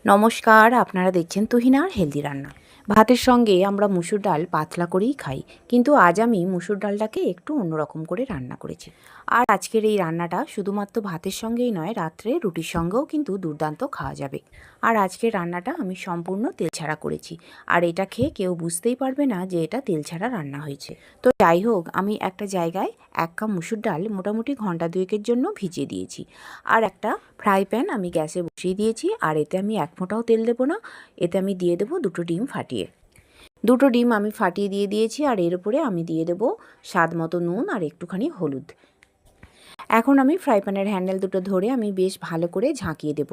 নমস্কার, আপনারা দেখছেন তুহিনার হেলদি রান্না। ভাতের সঙ্গে আমরা মুসুর ডাল পাতলা করেই খাই, কিন্তু আজ আমি মুসুর ডালটাকে একটু অন্যরকম করে রান্না করেছি। আর আজকের এই রান্নাটা শুধুমাত্র ভাতের সঙ্গেই নয়, রাত্রে রুটির সঙ্গেও কিন্তু দুর্দান্ত খাওয়া যাবে। আর আজকের রান্নাটা আমি সম্পূর্ণ তেল ছাড়া করেছি, আর এটা খেয়ে কেউ বুঝতেই পারবে না যে এটা তেল ছাড়া রান্না হয়েছে। তো যাই হোক, আমি একটা জায়গায় 1 কাপ মুসুর ডাল মোটামুটি ঘন্টা 2-এর জন্য ভিজিয়ে দিয়েছি। আর একটা ফ্রাই প্যান আমি গ্যাসে বসিয়ে দিয়েছি, আর এতে আমি 1 ফোঁটাও তেল দেবো না। এতে আমি দিয়ে দেবো 2টো ডিম ফাটিয়ে। 2টো ডিম আমি ফাটিয়ে দিয়ে দিয়েছি, আর এর উপরে আমি দিয়ে দেবো স্বাদ মতো নুন আর একটুখানি হলুদ। এখন আমি ফ্রাই প্যানের হ্যান্ডেল দুটো ধরে আমি বেশ ভালো করে ঝাঁকিয়ে দেব,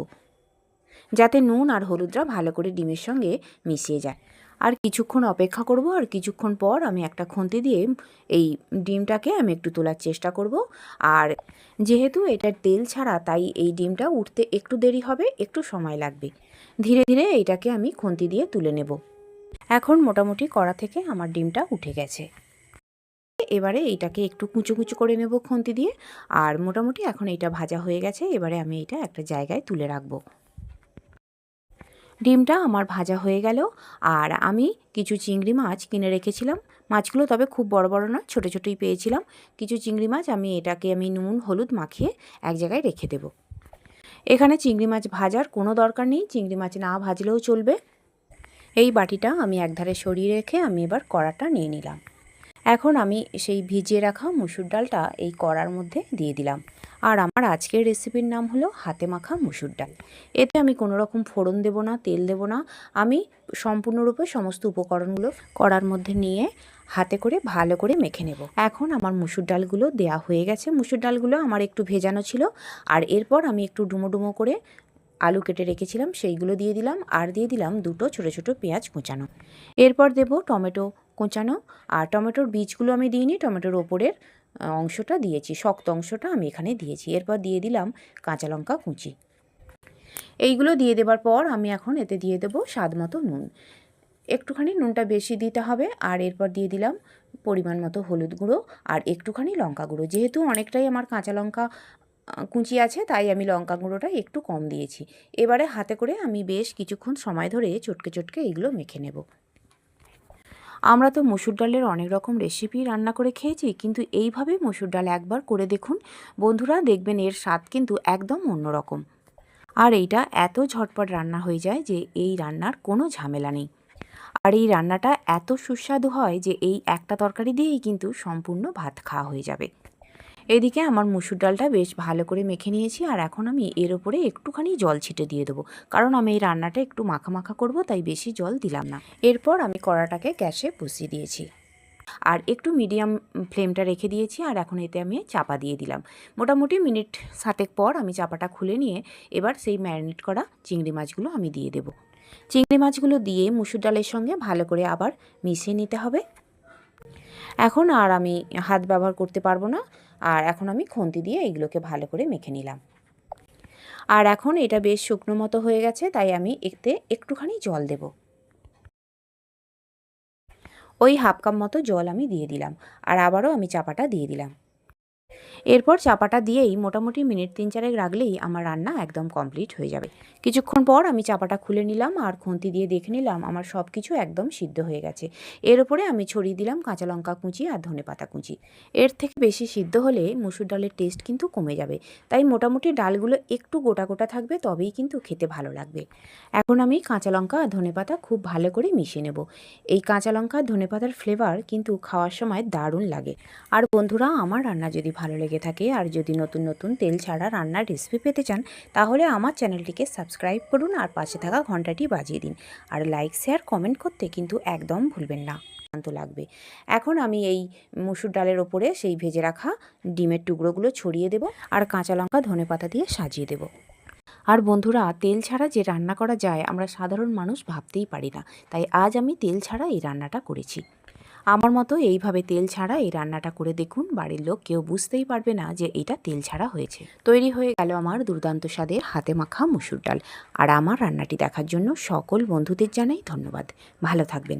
যাতে নুন আর হলুদটা ভালো করে ডিমের সঙ্গে মিশিয়ে যায়। আর কিছুক্ষণ অপেক্ষা করব, আর কিছুক্ষণ পর আমি একটা খুন্তি দিয়ে এই ডিমটাকে আমি একটু তোলার চেষ্টা করব। আর যেহেতু এটা তেল ছাড়া, তাই এই ডিমটা উঠতে একটু দেরি হবে, একটু সময় লাগবে। ধীরে ধীরে এইটাকে আমি খুন্তি দিয়ে তুলে নেব। এখন মোটামুটি কড়া থেকে আমার ডিমটা উঠে গেছে। এবারে এইটাকে একটু কুচো কুচো করে নেব খুন্তি দিয়ে। আর মোটামুটি এখন এইটা ভাজা হয়ে গেছে। এবারে আমি এটা একটা জায়গায় তুলে রাখবো। ডিমটা আমার ভাজা হয়ে গেল। আর আমি কিছু চিংড়ি মাছ কিনে রেখেছিলাম। মাছগুলো তবে খুব বড় বড় নয়, ছোটো ছোটোই পেয়েছিলাম। কিছু চিংড়ি মাছ এটাকে আমি নুন হলুদ মাখিয়ে এক জায়গায় রেখে দেব। এখানে চিংড়ি মাছ ভাজার কোনো দরকার নেই, চিংড়ি মাছ না ভাজলেও চলবে। এই বাটিটা আমি একধারে সরিয়ে রেখে আমি এবার কড়াটা নিয়ে নিলাম। এখন আমি সেই ভিজিয়ে রাখা মুসুর ডালটা এই কড়ার মধ্যে দিয়ে দিলাম। আর আমার আজকের রেসিপির নাম হলো হাতে মাখা মুসুর ডাল। এতে আমি কোনো রকম ফোড়ন দেব না, তেল দেব না। আমি সম্পূর্ণরূপে সমস্ত উপকরণগুলো কড়ার মধ্যে নিয়ে হাতে করে ভালো করে মেখে নেব। এখন আমার মুসুর ডালগুলো দেয়া হয়ে গেছে। মুসুর ডালগুলো আমার একটু ভেজানো ছিল। আর এরপর আমি একটু ডুমো ডুমো করে আলু কেটে রেখেছিলাম, সেইগুলো দিয়ে দিলাম। আর দিয়ে দিলাম 2টো ছোটো ছোটো পেঁয়াজ কুচানো। এরপর দেব টমেটো কুচানো। আর টমেটোর বীজগুলো আমি দিইনি, টমেটোর ওপরের অংশটা দিয়েছি, শক্ত অংশটা আমি এখানে দিয়েছি। এরপর দিয়ে দিলাম কাঁচা লঙ্কা কুচি। এইগুলো দিয়ে দেবার পর আমি এখন এতে দিয়ে দেব স্বাদ মতো নুন। একটুখানি নুনটা বেশি দিতে হবে। আর এরপর দিয়ে দিলাম পরিমাণ মতো হলুদ গুঁড়ো আর একটুখানি লঙ্কা গুঁড়ো। যেহেতু অনেকটাই আমার কাঁচা লঙ্কা কুচি আছে, তাই আমি লঙ্কা গুঁড়োটা একটু কম দিয়েছি। এবারে হাতে করে আমি বেশ কিছুক্ষণ সময় ধরে চটকে চটকে এইগুলো মেখে নেব। আমরা তো মসুর ডালের অনেক রকম রেসিপি রান্না করে খেয়েছি, কিন্তু এইভাবে মসুর ডাল একবার করে দেখুন বন্ধুরা, দেখবেন এর স্বাদ কিন্তু একদম অন্যরকম। আর এইটা এত ঝটপট রান্না হয়ে যায় যে এই রান্নার কোনো ঝামেলা নেই। আর এই রান্নাটা এত সুস্বাদু হয় যে এই একটা তরকারি দিয়েই কিন্তু সম্পূর্ণ ভাত খাওয়া হয়ে যাবে। এদিকে আমার মুসুর ডালটা বেশ ভালো করে মেখে নিয়েছি। আর এখন আমি এর ওপরে একটুখানি জল ছিটে দিয়ে দেবো, কারণ আমি এই রান্নাটা একটু মাখা মাখা করবো, তাই বেশি জল দিলাম না। এরপর আমি কড়াটাকে গ্যাসে বসিয়ে দিয়েছি, আর একটু মিডিয়াম ফ্লেমটা রেখে দিয়েছি। আর এখন এতে আমি চাপা দিয়ে দিলাম। মোটামুটি মিনিট 7 পর আমি চাপাটা খুলে নিয়ে এবার সেই ম্যারিনেট করা চিংড়ি মাছগুলো আমি দিয়ে দেব। চিংড়ি মাছগুলো দিয়ে মুসুর ডালের সঙ্গে ভালো করে আবার মিশিয়ে নিতে হবে। এখন আর আমি হাত ব্যবহার করতে পারবো না। আর এখন আমি খুন্তি দিয়ে এইগুলোকে ভালো করে মেখে নিলাম। আর এখন এটা বেশ শুকনো মতো হয়ে গেছে, তাই আমি এতে একটুখানি জল দেব। ওই 1/2 কাপ মতো জল আমি দিয়ে দিলাম। আর আবারও আমি চাপাটা দিয়ে দিলাম। এরপর চাপাটা দিয়েই মোটামুটি মিনিট 3-4 রাখলেই আমার রান্না একদম কমপ্লিট হয়ে যাবে। কিছুক্ষণ পর আমি চাপাটা খুলে নিলাম, আর খুন্তি দিয়ে দেখে নিলাম আমার সব কিছু একদম সিদ্ধ হয়ে গেছে। এর উপরে আমি ছড়িয়ে দিলাম কাঁচা লঙ্কা কুচি আর ধনেপাতা কুচি। এর থেকে বেশি সিদ্ধ হলে মুসুর ডালের টেস্ট কিন্তু কমে যাবে, তাই মোটামুটি ডালগুলো একটু গোটা গোটা থাকবে, তবেই কিন্তু খেতে ভালো লাগবে। এখন আমি কাঁচা লঙ্কা আর ধনেপাতা খুব ভালো করে মিশিয়ে নেব। এই কাঁচা লঙ্কা আর ধনেপাতার ফ্লেভার কিন্তু খাওয়ার সময় দারুণ লাগে। আর বন্ধুরা, আমার রান্না যদি ভালো লেগে থাকে আর যদি নতুন নতুন তেল ছাড়া রান্নার রেসিপি পেতে চান, তাহলে আমার চ্যানেলটিকে সাবস্ক্রাইব করুন আর পাশে থাকা ঘন্টাটি বাজিয়ে দিন। আর লাইক শেয়ার কমেন্ট করতে কিন্তু একদম ভুলবেন না, শান্ত লাগবে। এখন আমি এই মুসুর ডালের ওপরে সেই ভেজে রাখা ডিমের টুকরোগুলো ছড়িয়ে দেব, আর কাঁচা লঙ্কা ধনেপাতা দিয়ে সাজিয়ে দেব। আর বন্ধুরা, তেল ছাড়া যে রান্না করা যায় আমরা সাধারণ মানুষ ভাবতেই পারি না, তাই আজ আমি তেল ছাড়া এই রান্নাটা করেছি। আমার মতো এইভাবে তেল ছাড়া এই রান্নাটা করে দেখুন, বাড়ির লোক কেউ বুঝতেই পারবে না যে এটা তেল ছাড়া হয়েছে। তৈরি হয়ে গেল আমার দুর্দান্ত স্বাদের হাতে মাখা মুসুর ডাল। আর আমার রান্নাটি দেখার জন্য সকল বন্ধুদের জানাই ধন্যবাদ। ভালো থাকবেন।